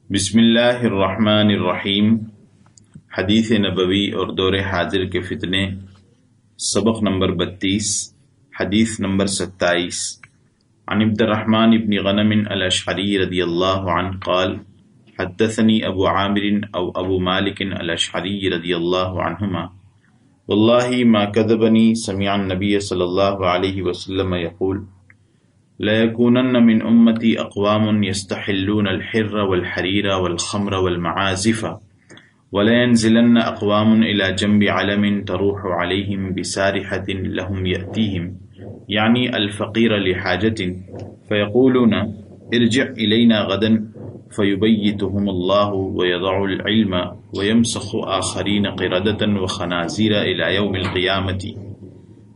بسم اللہ الرحمن الرحیم۔ حدیث نبوی اور دور حاضر کے فتنے، سبق نمبر 32، حدیث نمبر 27۔ عن عبد الرحمن بن غنم الاشعری رضی اللہ عنہ قال حدثني ابو عامر او ابو مالک الاشعری رضی اللہ عنہما واللہ ما کذبنی سمع النبی صلی اللہ علیہ وسلم یقول لَيَكُونَنَّ مِنْ أُمَّتِي أَقْوَامٌ يَسْتَحِلُّونَ الْحِرَّ وَالْحَرِيرَ وَالْخَمْرَ وَالْمَعَازِفَ وَلَيَنْزِلَنَّ أَقْوَامٌ إِلَى جَنْبِ عَلَمٍ تَرُوحُ عَلَيْهِمْ بِسَارِحَةٍ لَهُمْ يَأْتِيهِمْ يعني الفقير لحاجة فيقولون ارجع إلينا غدا فيبيتهم الله ويضع العلم ويمسخ آخرين قردة وخنازير إلى يوم القيامة۔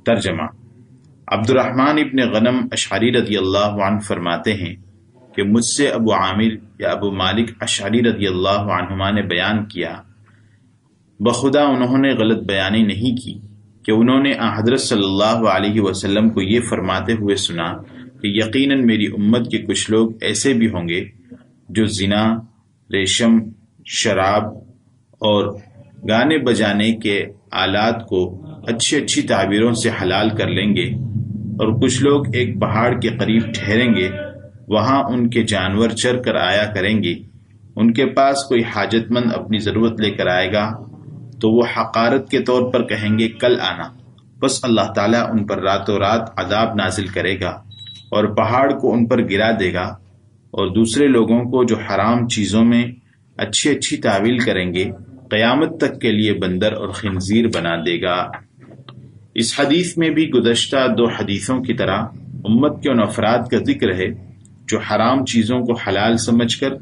ترجمہ: عبد الرحمن ابن غنم اشعری رضی اللہ عنہ فرماتے ہیں کہ مجھ سے ابو عامر یا ابو مالک اشعری رضی اللہ عنہما نے بیان کیا، بخدا انہوں نے غلط بیانی نہیں کی کہ انہوں نے حضرت صلی اللہ علیہ وسلم کو یہ فرماتے ہوئے سنا کہ یقیناً میری امت کے کچھ لوگ ایسے بھی ہوں گے جو زنا، ریشم، شراب اور گانے بجانے کے آلات کو اچھی تعبیروں سے حلال کر لیں گے، اور کچھ لوگ ایک پہاڑ کے قریب ٹھہریں گے، وہاں ان کے جانور چر کر آیا کریں گے، ان کے پاس کوئی حاجت مند اپنی ضرورت لے کر آئے گا تو وہ حقارت کے طور پر کہیں گے کل آنا، بس اللہ تعالیٰ ان پر راتوں رات عذاب نازل کرے گا اور پہاڑ کو ان پر گرا دے گا، اور دوسرے لوگوں کو جو حرام چیزوں میں اچھی تعویل کریں گے قیامت تک کے لیے بندر اور خنزیر بنا دے گا۔ اس حدیث میں بھی گزشتہ دو حدیثوں کی طرح امت کے ان افراد کا ذکر ہے جو حرام چیزوں کو حلال سمجھ کر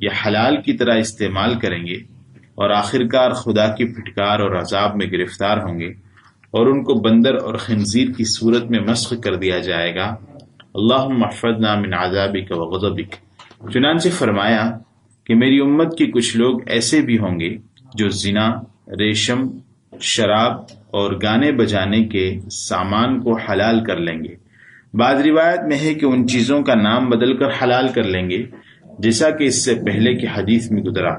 یا حلال کی طرح استعمال کریں گے اور آخرکار خدا کی پھٹکار اور عذاب میں گرفتار ہوں گے، اور ان کو بندر اور خنزیر کی صورت میں مسخ کر دیا جائے گا۔ اللہم احفظنا من عذابک و غضبک۔ چنانچہ فرمایا کہ میری امت کے کچھ لوگ ایسے بھی ہوں گے جو زنا، ریشم، شراب اور گانے بجانے کے سامان کو حلال کر لیں گے۔ بعض روایت میں ہے کہ ان چیزوں کا نام بدل کر حلال کر لیں گے، جیسا کہ اس سے پہلے کی حدیث میں گزرا،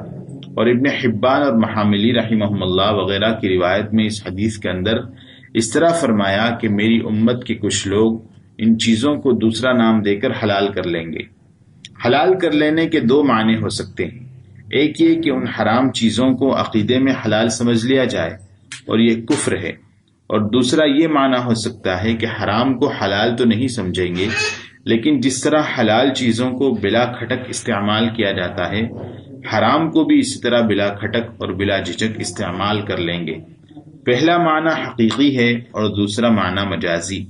اور ابن حبان اور محاملی رحمہم اللہ وغیرہ کی روایت میں اس حدیث کے اندر اس طرح فرمایا کہ میری امت کے کچھ لوگ ان چیزوں کو دوسرا نام دے کر حلال کر لیں گے۔ حلال کر لینے کے دو معنی ہو سکتے ہیں، ایک یہ کہ ان حرام چیزوں کو عقیدے میں حلال سمجھ لیا جائے اور یہ کفر ہے، اور دوسرا یہ معنی ہو سکتا ہے کہ حرام کو حلال تو نہیں سمجھیں گے، لیکن جس طرح حلال چیزوں کو بلا کھٹک استعمال کیا جاتا ہے، حرام کو بھی اسی طرح بلا کھٹک اور بلا جھجک استعمال کر لیں گے۔ پہلا معنی حقیقی ہے اور دوسرا معنی مجازی۔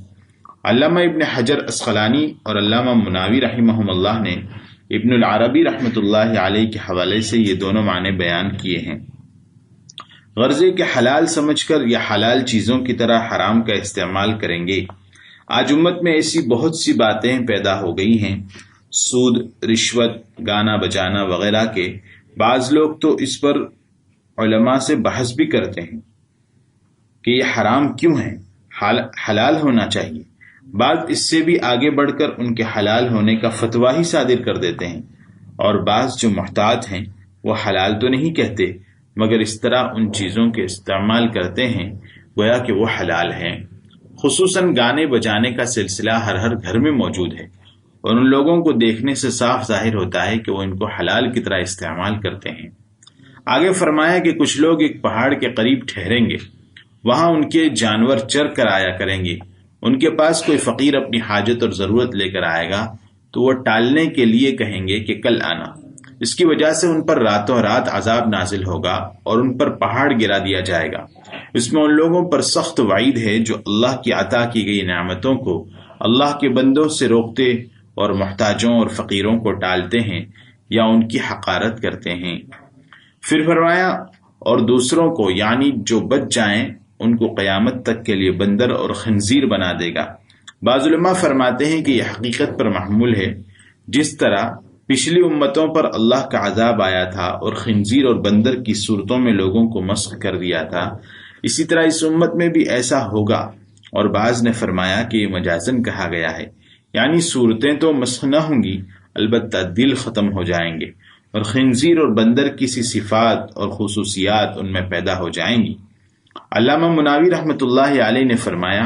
علامہ ابن حجر عسقلانی اور علامہ مناوی رحمہم اللہ نے ابن العربی رحمۃ اللہ علیہ کے حوالے سے یہ دونوں معنی بیان کیے ہیں، غرضے کہ حلال سمجھ کر یا حلال چیزوں کی طرح حرام کا استعمال کریں گے۔ آج امت میں ایسی بہت سی باتیں پیدا ہو گئی ہیں، سود، رشوت، گانا بجانا وغیرہ کے، بعض لوگ تو اس پر علماء سے بحث بھی کرتے ہیں کہ یہ حرام کیوں ہے، حلال ہونا چاہیے۔ بعض اس سے بھی آگے بڑھ کر ان کے حلال ہونے کا فتویٰ ہی صادر کر دیتے ہیں، اور بعض جو محتاط ہیں وہ حلال تو نہیں کہتے مگر اس طرح ان چیزوں کے استعمال کرتے ہیں گویا کہ وہ حلال ہیں۔ خصوصاً گانے بجانے کا سلسلہ ہر گھر میں موجود ہے، اور ان لوگوں کو دیکھنے سے صاف ظاہر ہوتا ہے کہ وہ ان کو حلال کی طرح استعمال کرتے ہیں۔ آگے فرمایا کہ کچھ لوگ ایک پہاڑ کے قریب ٹھہریں گے، وہاں ان کے جانور چر کر آیا کریں گے، ان کے پاس کوئی فقیر اپنی حاجت اور ضرورت لے کر آئے گا تو وہ ٹالنے کے لیے کہیں گے کہ کل آنا، اس کی وجہ سے ان پر راتوں رات عذاب نازل ہوگا اور ان پر پہاڑ گرا دیا جائے گا۔ اس میں ان لوگوں پر سخت وعید ہے جو اللہ کی عطا کی گئی نعمتوں کو اللہ کے بندوں سے روکتے اور محتاجوں اور فقیروں کو ٹالتے ہیں یا ان کی حقارت کرتے ہیں۔ پھر فرمایا اور دوسروں کو یعنی جو بچ جائیں ان کو قیامت تک کے لیے بندر اور خنزیر بنا دے گا۔ بعض علماء فرماتے ہیں کہ یہ حقیقت پر محمول ہے، جس طرح پچھلی امتوں پر اللہ کا عذاب آیا تھا اور خنزیر اور بندر کی صورتوں میں لوگوں کو مسخ کر دیا تھا، اسی طرح اس امت میں بھی ایسا ہوگا۔ اور بعض نے فرمایا کہ یہ مجازن کہا گیا ہے، یعنی صورتیں تو مسخ نہ ہوں گی، البتہ دل ختم ہو جائیں گے، اور خنزیر اور بندر کی سی صفات اور خصوصیات ان میں پیدا ہو جائیں گی۔ علامہ مناوی رحمۃ اللہ علیہ نے فرمایا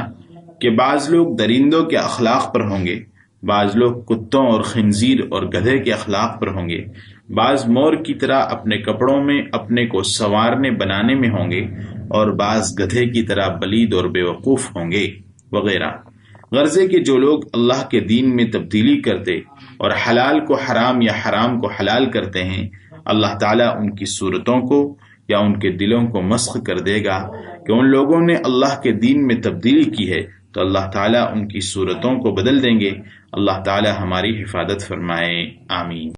کہ بعض لوگ درندوں کے اخلاق پر ہوں گے، بعض لوگ کتوں اور خنزیر اور گدھے کے اخلاق پر ہوں گے، بعض مور کی طرح اپنے کپڑوں میں اپنے کو سنوارنے بنانے میں ہوں گے، اور بعض گدھے کی طرح بلید اور بیوقوف ہوں گے وغیرہ۔ غرضے کہ جو لوگ اللہ کے دین میں تبدیلی کرتے اور حلال کو حرام یا حرام کو حلال کرتے ہیں، اللہ تعالیٰ ان کی صورتوں کو یا ان کے دلوں کو مسخ کر دے گا کہ ان لوگوں نے اللہ کے دین میں تبدیلی کی ہے، تو اللہ تعالیٰ ان کی صورتوں کو بدل دیں گے۔ اللہ تعالیٰ ہماری حفاظت فرمائے، آمین۔